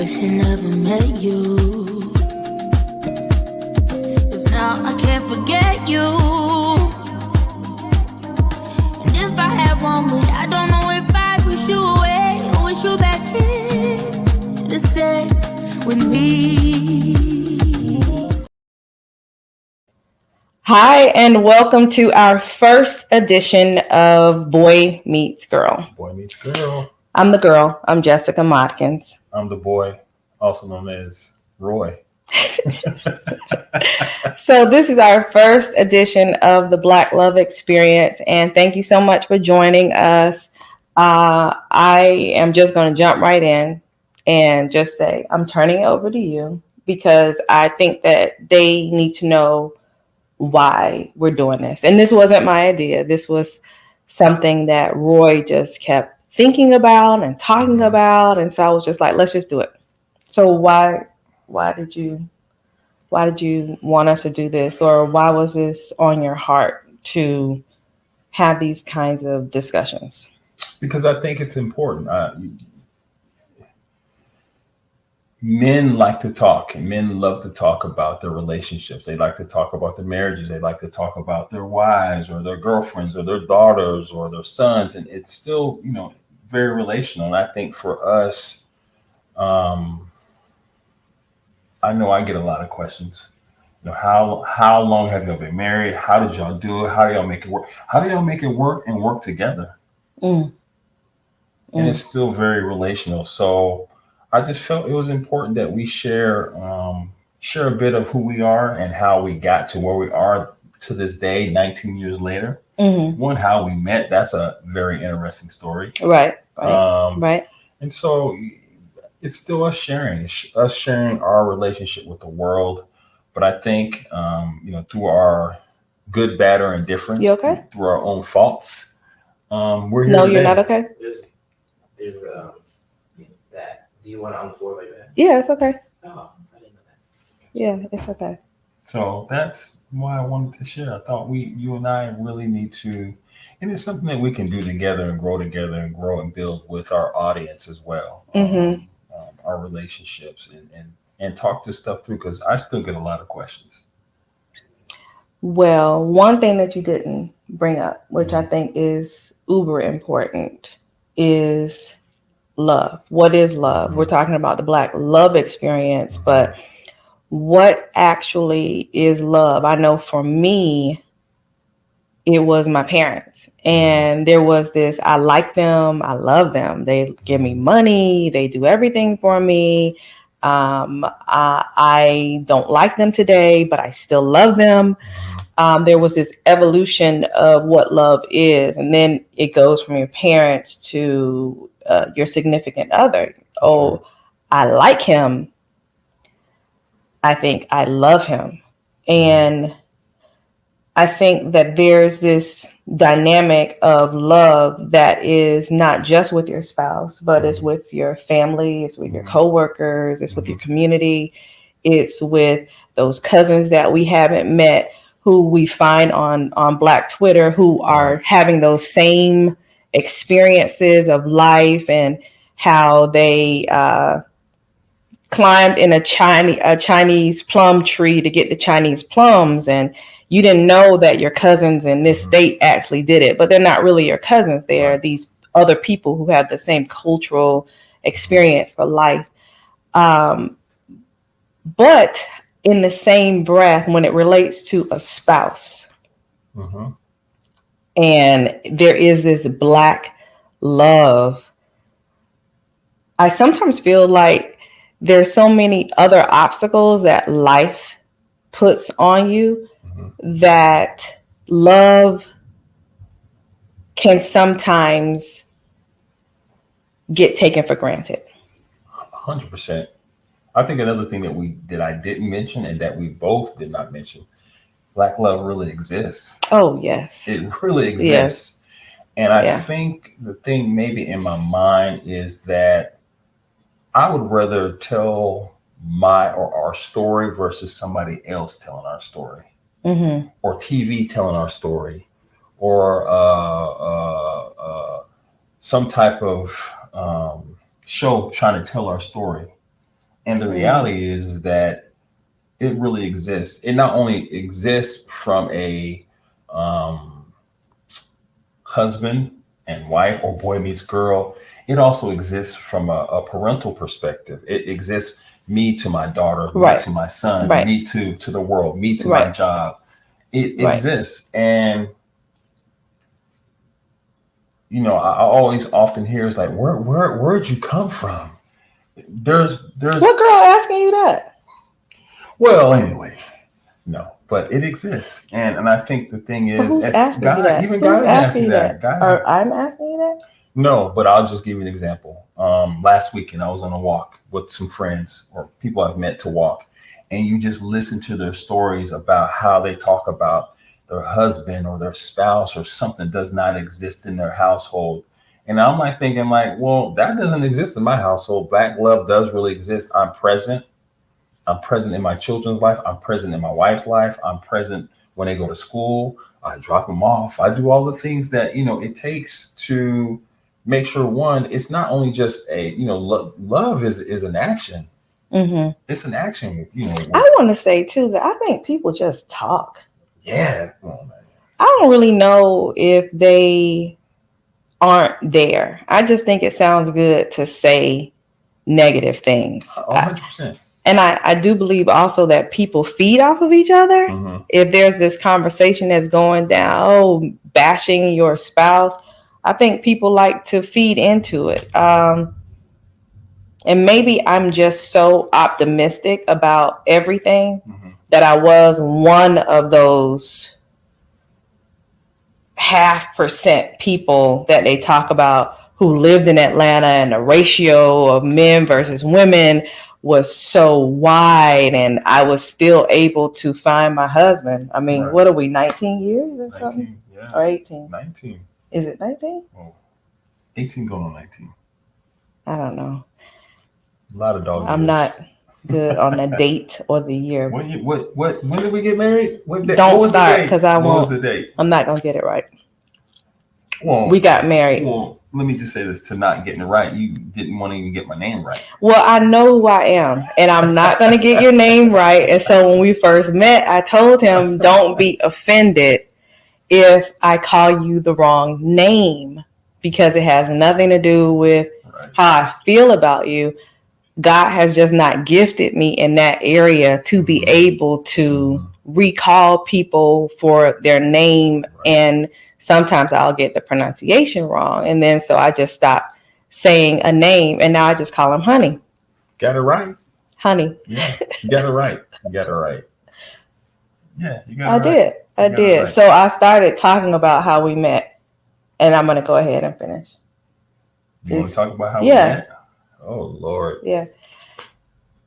wish I never met you. 'Cause now I can't forget you. And if I had one wish, I don't know if I wish you away or wish you back here to stay with me. Hi, and welcome to our first edition of Boy Meets Girl. Boy Meets Girl. I'm the girl. I'm Jessica Modkins. I'm the boy, also known as Roy. So this is our first edition of the Black Love Experience, and thank you so much for joining us. I am just going to jump right in and just say I'm turning it over to you because I think that they need to know why we're doing this. And this wasn't my idea. This was something that Roy just kept thinking about and talking about. And so I was just like, let's just do it. So why did you want us to do this? Or why was this on your heart to have these kinds of discussions? Because I think it's important. Men like to talk, and men love to talk about their relationships. They like to talk about their marriages. They like to talk about their wives or their girlfriends or their daughters or their sons. And it's still, very relational. And I think for us, I know I get a lot of questions. How long have y'all been married? How did y'all do it? How do y'all make it work? How do y'all make it work and work together? And it's still very relational. So I just felt it was important that we share a bit of who we are and how we got to where we are to this day, 19 years later. One, how we met. That's a very interesting story. Right. And so it's still us sharing our relationship with the world. But I think, through our good, bad, or indifference, you okay? through our own faults, we're here. No, today. You're not okay. There's that. Do you want to unfold like that? Yeah, it's okay. Oh, I didn't know that. Yeah, it's okay. So that's why I wanted to share. I thought you and I really need to, and it's something that we can do together and grow and build with our audience as well. Our relationships and talk this stuff through, because I still get a lot of questions. Well, one thing that you didn't bring up, which I think is uber important, is love. What is love? We're talking about the Black Love Experience, but what actually is love? I know for me, it was my parents, and there was this, I like them, I love them. They give me money, they do everything for me. I don't like them today, but I still love them. There was this evolution of what love is, and then it goes from your parents to your significant other. Oh, I like him. I think I love him. And I think that there's this dynamic of love that is not just with your spouse, but it's with your family, it's with your coworkers, it's with your community, it's with those cousins that we haven't met, who we find on Black Twitter, who are having those same experiences of life and how they climbed in a Chinese plum tree to get the Chinese plums, and you didn't know that your cousins in this state actually did it, but they're not really your cousins. They are these other people who have the same cultural experience for life. But in the same breath, when it relates to a spouse, and there is this Black love, I sometimes feel like there's so many other obstacles that life puts on you that love can sometimes get taken for granted. 100%. I think another thing that I didn't mention and that we both did not mention, Black love really exists. Oh, yes. It really exists. Yes. And I think the thing maybe in my mind is that I would rather tell our story versus somebody else telling our story, or TV telling our story, or some type of show trying to tell our story. And the reality is that it really exists. It not only exists from a husband and wife or boy meets girl, it also exists from a parental perspective. It exists me to my daughter, me to my son, me to the world, me to my job. It exists. And you know, I always often hear is like, where'd you come from? There's what girl asking you that? Well, anyways, no, but it exists, and I think the thing is, who's asking you that? Even God is asking you that. Or I'm asking you that? No, but I'll just give you an example. Last weekend I was on a walk with some friends or people I've met to walk, and you just listen to their stories about how they talk about their husband or their spouse or something does not exist in their household. And I'm like thinking like, well, that doesn't exist in my household. Black love does really exist. I'm present in my children's life. I'm present in my wife's life. I'm present when they go to school. I drop them off. I do all the things that, you know, it takes to make sure one, it's not only just a, you know, love is an action. Mm-hmm. It's an action, you know. I want to say too that I think people just talk. Yeah. I don't really know if they aren't there. I just think it sounds good to say negative things. 100%. And I do believe also that people feed off of each other. Mm-hmm. If there's this conversation that's going down, bashing your spouse, I think people like to feed into it. And maybe I'm just so optimistic about everything that I was one of those 0.5% people that they talk about who lived in Atlanta, and the ratio of men versus women was so wide, and I was still able to find my husband. I mean, what are we, 19 years or something? Yeah. Or 18? 19. Is it 19? Oh, 18 going on 19. I don't know. A lot of dog I'm years. Not good on the date or the year. When did we get married? Don't start, because I won't. What was the date? I'm not gonna get it right. Well, we got married. Well, let me just say this: to not getting it right, you didn't want to even get my name right. Well, I know who I am, and I'm not gonna get your name right. And so when we first met, I told him, "Don't be offended if I call you the wrong name, because it has nothing to do with how I feel about you. God has just not gifted me in that area to be able to recall people for their name, and sometimes I'll get the pronunciation wrong. And then so I just stopped saying a name, and now I just call him Honey. Got it right. Honey. Yeah, you got it right. You got it right. Yeah, you got it right. I did. Right. So I started talking about how we met, and I'm going to go ahead and finish. You want to talk about how we met? Oh, Lord. Yeah.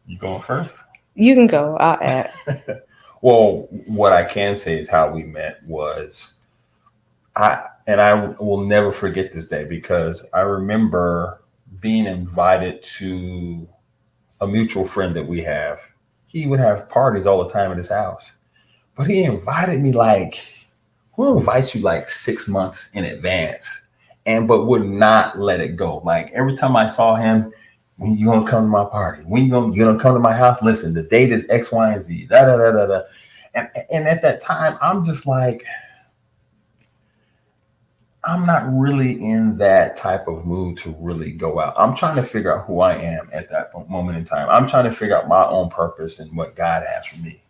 You going first? You can go. I'll add. Well, what I can say is how we met was I will never forget this day, because I remember being invited to a mutual friend that we have. He would have parties all the time at his house, but he invited me like, who invites you like 6 months in advance, but would not let it go. Like every time I saw him, when you gonna come to my party? When you gonna come to my house? Listen, the date is X, Y, and Z. Da da da da da. And at that time, I'm just like, I'm not really in that type of mood to really go out. I'm trying to figure out who I am at that moment in time. I'm trying to figure out my own purpose and what God has for me.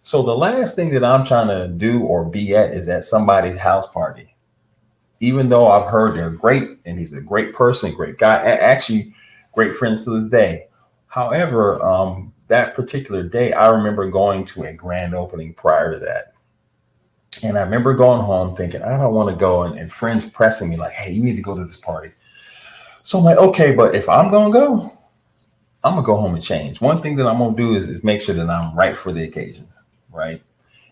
So the last thing that I'm trying to do or be at is at somebody's house party. Even though I've heard they're great and he's a great person, great guy, actually great friends to this day. However, that particular day, I remember going to a grand opening prior to that. And I remember going home thinking, I don't want to go, and friends pressing me like, hey, you need to go to this party. So I'm like, okay, but if I'm going to go, I'm going to go home and change. One thing that I'm going to do is make sure that I'm right for the occasions, right?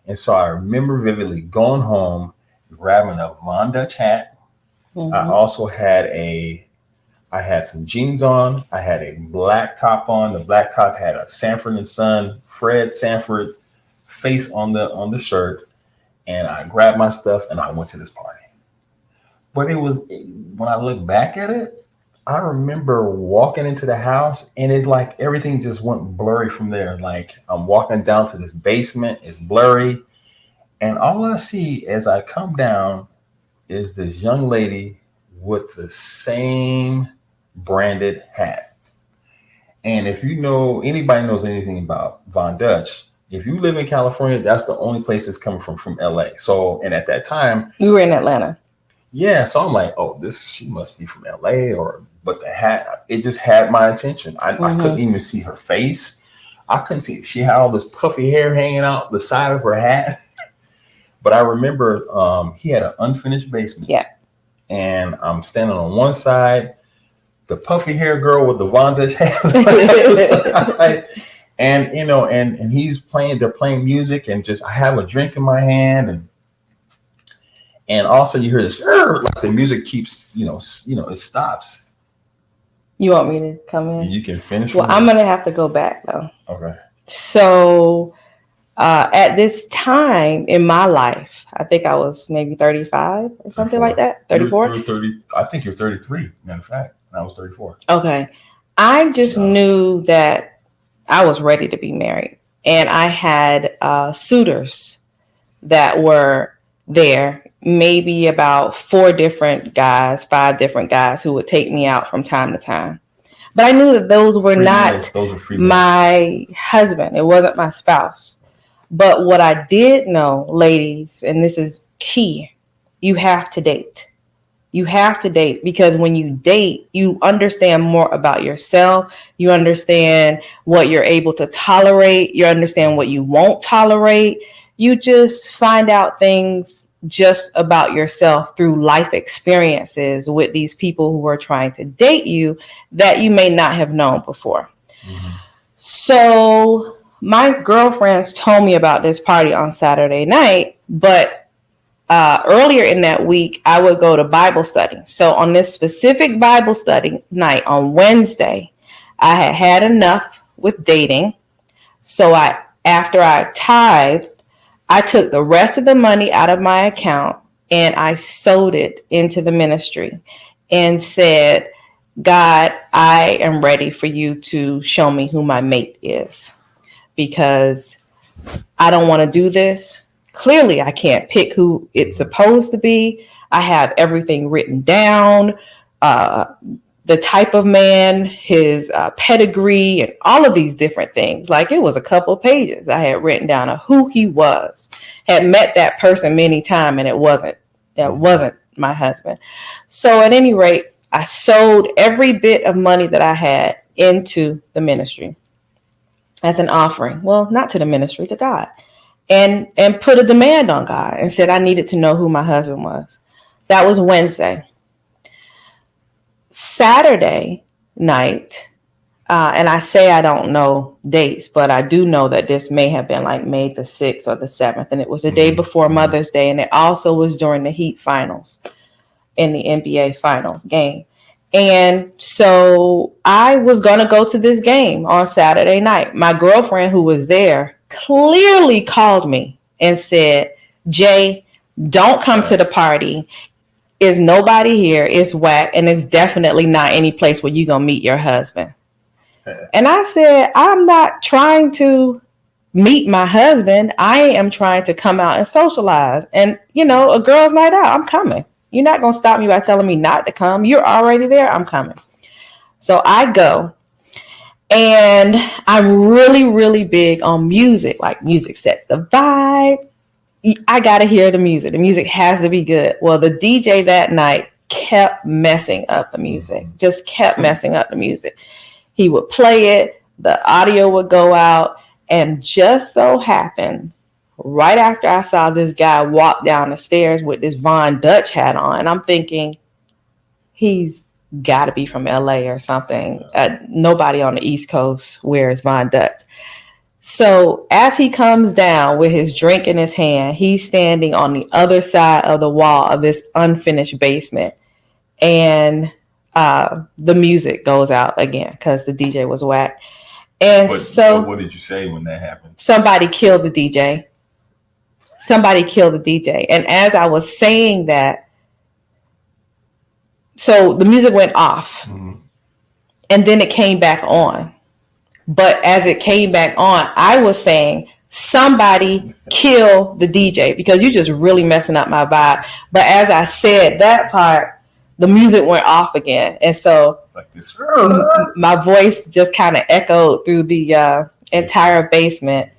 And so I remember vividly going home, grabbing a Von Dutch hat. Mm-hmm. I also had I had some jeans on. I had a black top on. The black top had a Sanford & Son, Fred Sanford face on the shirt. And I grabbed my stuff and I went to this party. But it was, when I look back at it, I remember walking into the house and it's like everything just went blurry from there. Like I'm walking down to this basement, it's blurry. And all I see as I come down is this young lady with the same branded hat. And if you know, anybody knows anything about Von Dutch, if you live in California, that's the only place it's coming from LA. So, and at that time, You were in Atlanta. yeah, so I'm like, oh, she must be from LA, but the hat, it just had my attention. I couldn't even see her face. I couldn't see, she had all this puffy hair hanging out the side of her hat. But I remember he had an unfinished basement. Yeah. And I'm standing on one side, the puffy hair girl with the Von Dutch hat on the other side. And, and they're playing music, and just, I have a drink in my hand, and also you hear this, like the music keeps, it stops. You want me to come in? You can finish. Well, I'm going to have to go back though. Okay. So at this time in my life, I think I was maybe 35 or something 34. Like that. 34? You're 30. I think you're 33, matter of fact. And I was 34. Okay. I just knew that I was ready to be married. And I had suitors that were there, maybe about 5 different guys who would take me out from time to time. But I knew that those were not my husband. It wasn't my spouse. But what I did know, ladies, and this is key, you have to date. You have to date, because when you date, you understand more about yourself. You understand what you're able to tolerate. You understand what you won't tolerate. You just find out things just about yourself through life experiences with these people who are trying to date you that you may not have known before. Mm-hmm. So my girlfriends told me about this party on Saturday night, but earlier in that week, I would go to Bible study. So on this specific Bible study night on Wednesday, I had enough with dating. So after I tithed, I took the rest of the money out of my account and I sowed it into the ministry and said, God, I am ready for you to show me who my mate is, because I don't want to do this. Clearly, I can't pick who it's supposed to be. I have everything written down, the type of man, his pedigree, and all of these different things. Like, it was a couple of pages I had written down of who he was. Had met that person many times, and it wasn't my husband. So at any rate, I sold every bit of money that I had into the ministry as an offering. Well, not to the ministry, to God. And put a demand on God and said I needed to know who my husband was. That was Wednesday. Saturday night, and I say I don't know dates, but I do know that this may have been like May the 6th or the 7th, and it was the day before Mother's Day, and it also was during the Heat finals in the NBA finals game. And so I was going to go to this game on Saturday night. My girlfriend, who was there, clearly called me and said, Jay, don't come to the party. Is nobody here. It's whack. And it's definitely not any place where you're going to meet your husband. And I said, I'm not trying to meet my husband. I am trying to come out and socialize. And, a girl's night out. I'm coming. You're not going to stop me by telling me not to come. You're already there. I'm coming. So I go. And I'm really, really big on music. Like, music sets the vibe. I got to hear the music. The music has to be good. Well, the DJ that night kept messing up the music. Just kept messing up the music. He would play it. The audio would go out. And just so happened, right after I saw this guy walk down the stairs with this Von Dutch hat on, and I'm thinking, he's got to be from LA or something. Nobody on the East Coast wears Von Dutch. So as he comes down with his drink in his hand, he's standing on the other side of the wall of this unfinished basement. And the music goes out again because the DJ was whack. And so what did you say when that happened? Somebody killed the DJ. Somebody killed the DJ. And as I was saying that, so the music went off. Mm-hmm. and then it came back on. But as it came back on, I was saying, somebody kill the DJ because you're just really messing up my vibe. But as I said that part, the music went off again. And so Like this. my voice just kind of echoed through the entire basement,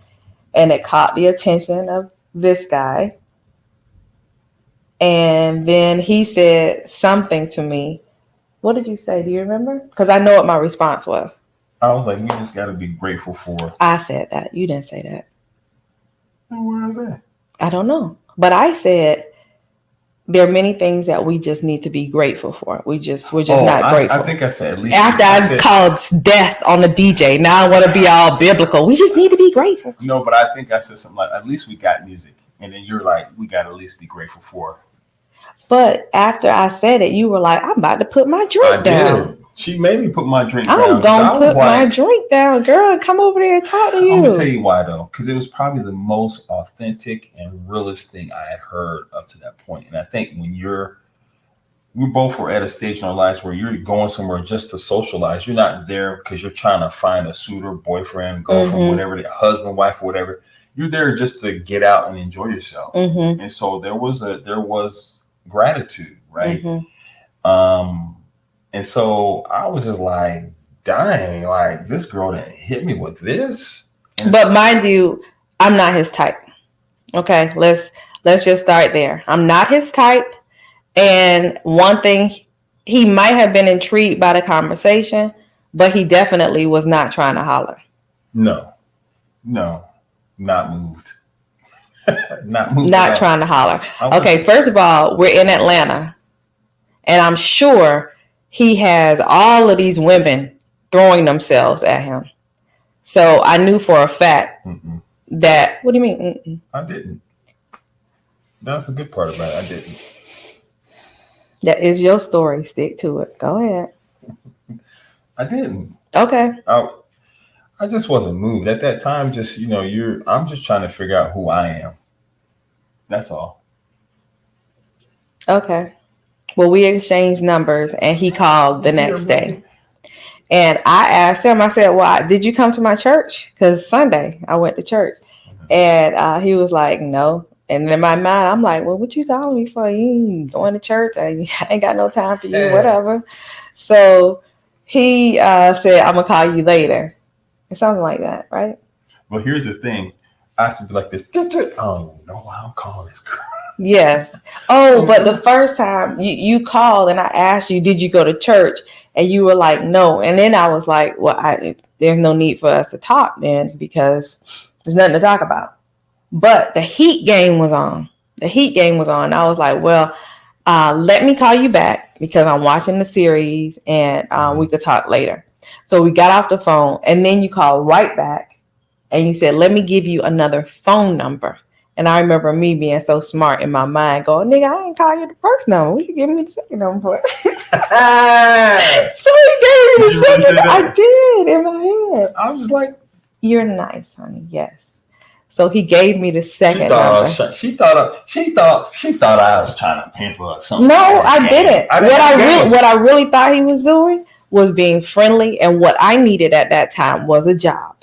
and it caught the attention of this guy. And then he said something to me. What did you say? Do you remember? Because I know what my response was. I was like, you just got to be grateful for. I said that. You didn't say that. Where is that? I don't know. But I said there are many things that we just need to be grateful for. We're just not grateful. I think I said at least. After I called death on the DJ, now I want to be all biblical. We just need to be grateful. No, but I think I said something like, at least we got music. And then you're like, we got to at least be grateful for. But after I said it, you were like, I'm about to put my drink down. Did. She made me put my drink down. I'm going to put my drink down, girl, and come over there and talk to you. I'm going to tell you why, though. Because it was probably the most authentic and realest thing I had heard up to that point. And I think when we both were at a stage in our lives where you're going somewhere just to socialize. You're not there because you're trying to find a suitor, boyfriend, girlfriend, whatever, husband, wife, or whatever. You're there just to get out and enjoy yourself. And so there was gratitude, right? And so I was just like, dang, like this girl that hit me with this. But mind you, I'm not his type. Okay, let's just start there. I'm not his type. And one thing, he might have been intrigued by the conversation, but he definitely was not trying to holler. No, not moved. Not trying to holler. Okay, first of all, we're in Atlanta, and I'm sure he has all of these women throwing themselves at him. So I knew for a fact that. What do you mean? I didn't. That's the good part about it. I didn't. That is your story. Stick to it. Go ahead. I didn't. Okay. I just wasn't moved at that time. Just I'm just trying to figure out who I am. That's all. Okay. Well, we exchanged numbers, and he called the next day. And I asked him. I said, "Well, did you come to my church? Because Sunday I went to church." And he was like, "No." And in my mind, I'm like, "Well, what you calling me for? You ain't going to church? I ain't got no time for you, whatever." So he said, "I'm gonna call you later," or something like that, right? Well, here's the thing. I have to be like this. Oh no, I'm calling this girl. Yes. Oh, but the first time you called and I asked you, did you go to church? And you were like, no. And then I was like, well, there's no need for us to talk then because there's nothing to talk about. But the heat game was on. I was like, well, let me call you back because I'm watching the series and we could talk later. So we got off the phone and then you called right back and you said, let me give you another phone number. And I remember me being so smart in my mind going, nigga, I ain't call you the first number. What you give me the second number for? So he gave me the second. I did in my head. I was just like, you're nice, honey. Yes. So he gave me the second number. She thought I was trying to pimp her or something. No, I didn't. What I really thought he was doing was being friendly. And what I needed at that time was a job.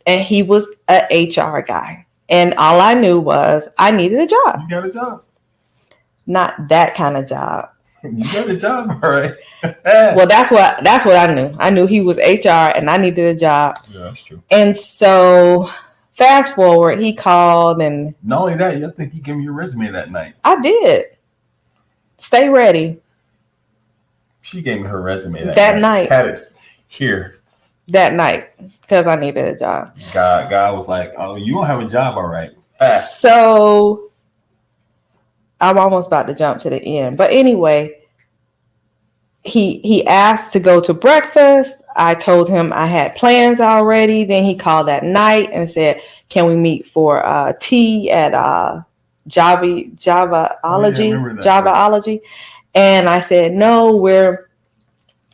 And he was an HR guy. And all I knew was I needed a job. You got a job. Not that kind of job. You got a job, all right. Well, that's what I knew. I knew he was HR and I needed a job. Yeah, that's true. And so fast forward, he called and not only that, I think he gave me your resume that night. I did. Stay ready. She gave me her resume that night. Had it here. That night, because I needed a job. God was like, "Oh, you don't have a job, all right." So I'm almost about to jump to the end, but anyway, he asked to go to breakfast. I told him I had plans already. Then he called that night and said, "Can we meet for tea at Javaology?" Javaology, and I said, "No,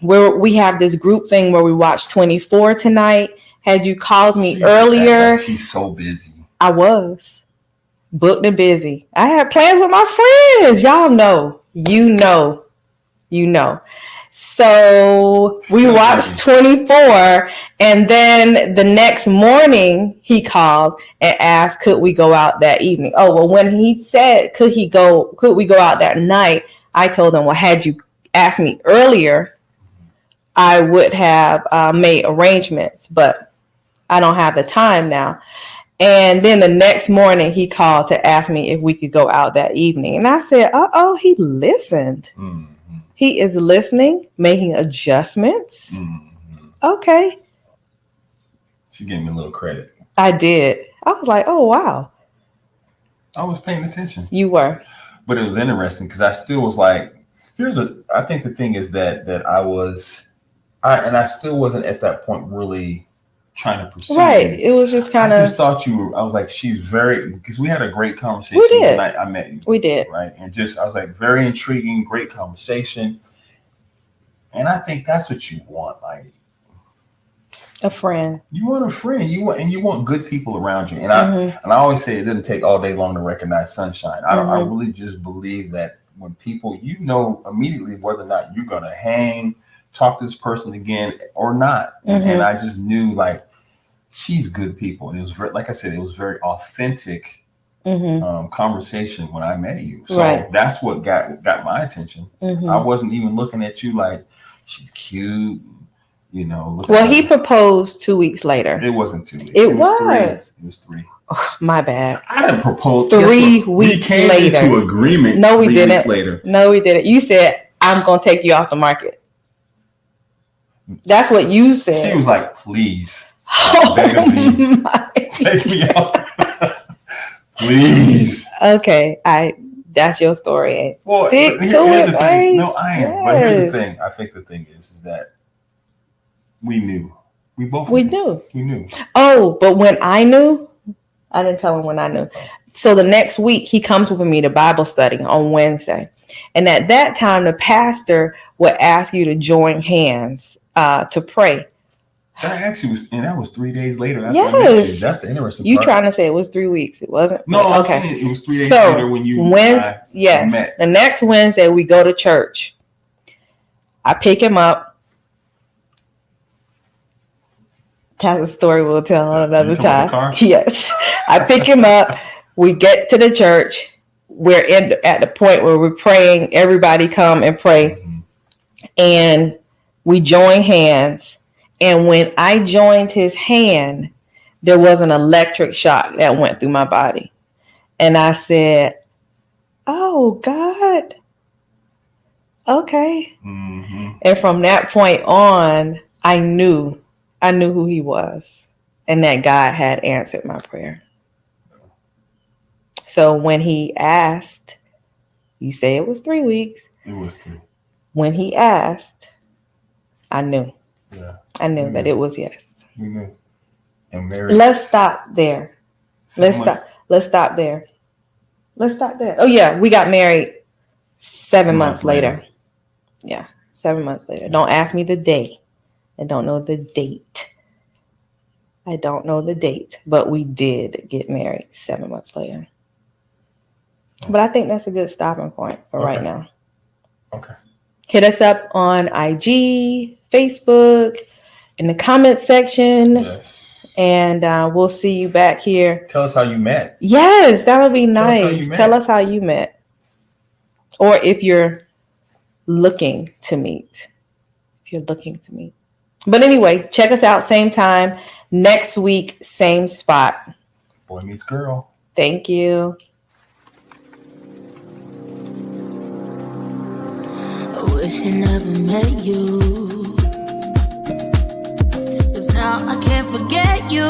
we have this group thing where we watch 24 tonight. Had you called me earlier?" She's so busy. I was booked and busy. I had plans with my friends. Y'all know. You know. So we watched 24, and then the next morning he called and asked, could we go out that evening? Oh, well, when he said, could we go out that night? I told him, well, had you asked me earlier, I would have made arrangements, but I don't have the time now. And then the next morning he called to ask me if we could go out that evening. And I said, he listened. Mm-hmm. He is listening, making adjustments. Mm-hmm. Okay. She gave me a little credit. I did. I was like, oh, wow. I was paying attention. You were. But it was interesting because I still was like, I think the thing is that I still wasn't at that point really trying to pursue. Right. It was just kind of. I just thought I was like, she's very, because we had a great conversation. We did. The night I met you. We did. Right. And I was like, very intriguing, great conversation. And I think that's what you want. Like a friend. You want a friend. You want good people around you. And I always say it doesn't take all day long to recognize sunshine. I really just believe that when people, immediately whether or not you're going to hang, talk to this person again or not. And I just knew like she's good people. And it was very, like I said, it was very authentic conversation when I met you. So that's what got my attention. I wasn't even looking at you like she's cute, Well, he proposed 2 weeks later. It wasn't 2 weeks. It was 3. It was 3. Oh, my bad. I didn't propose. 3 weeks later. We came into agreement. No, we didn't. Weeks later. No, we didn't. You said, I'm going to take you off the market. That's what you said. She was like, please. Take me off. Please. Okay. That's your story. Well, stick to here's it, the right? thing. No, I am. Yes. But here's the thing. I think the thing is that we knew. We both knew. We knew. Oh, but when I knew, I didn't tell him when I knew. So the next week, he comes with me to Bible study on Wednesday. And at that time, the pastor would ask you to join hands to pray. That actually was, and that was 3 days later. Yes. That's the interesting part. You trying to say it was 3 weeks. It wasn't? No, I'm saying it was 3 days later when you met. The next Wednesday, we go to church. I pick him up. That's a story we'll tell on another time. Yes. I pick him up. We get to the church. We're at the point where we're praying. Everybody come and pray. And we join hands. And when I joined his hand, there was an electric shock that went through my body. And I said, oh, God. Okay. And from that point on, I knew who he was and that God had answered my prayer. So when he asked, you say it was 3 weeks. It was 3. When he asked, I knew. Yeah. I knew that it was yes. We knew. And marriage. Let's stop there. Let's stop there. Oh yeah, we got married 7 months later. Yeah, 7 months later. Don't ask me the day. I don't know the date. But we did get married 7 months later. But I think that's a good stopping point for right now. Okay. Hit us up on IG, Facebook, in the comment section. Yes. And we'll see you back here. Tell us how you met. Yes, that would be nice. Tell us how you met. Or if you're looking to meet. But anyway, check us out same time. Next week, same spot. Boy Meets Girl. Thank you. I wish I never met you. 'Cause now I can't forget you.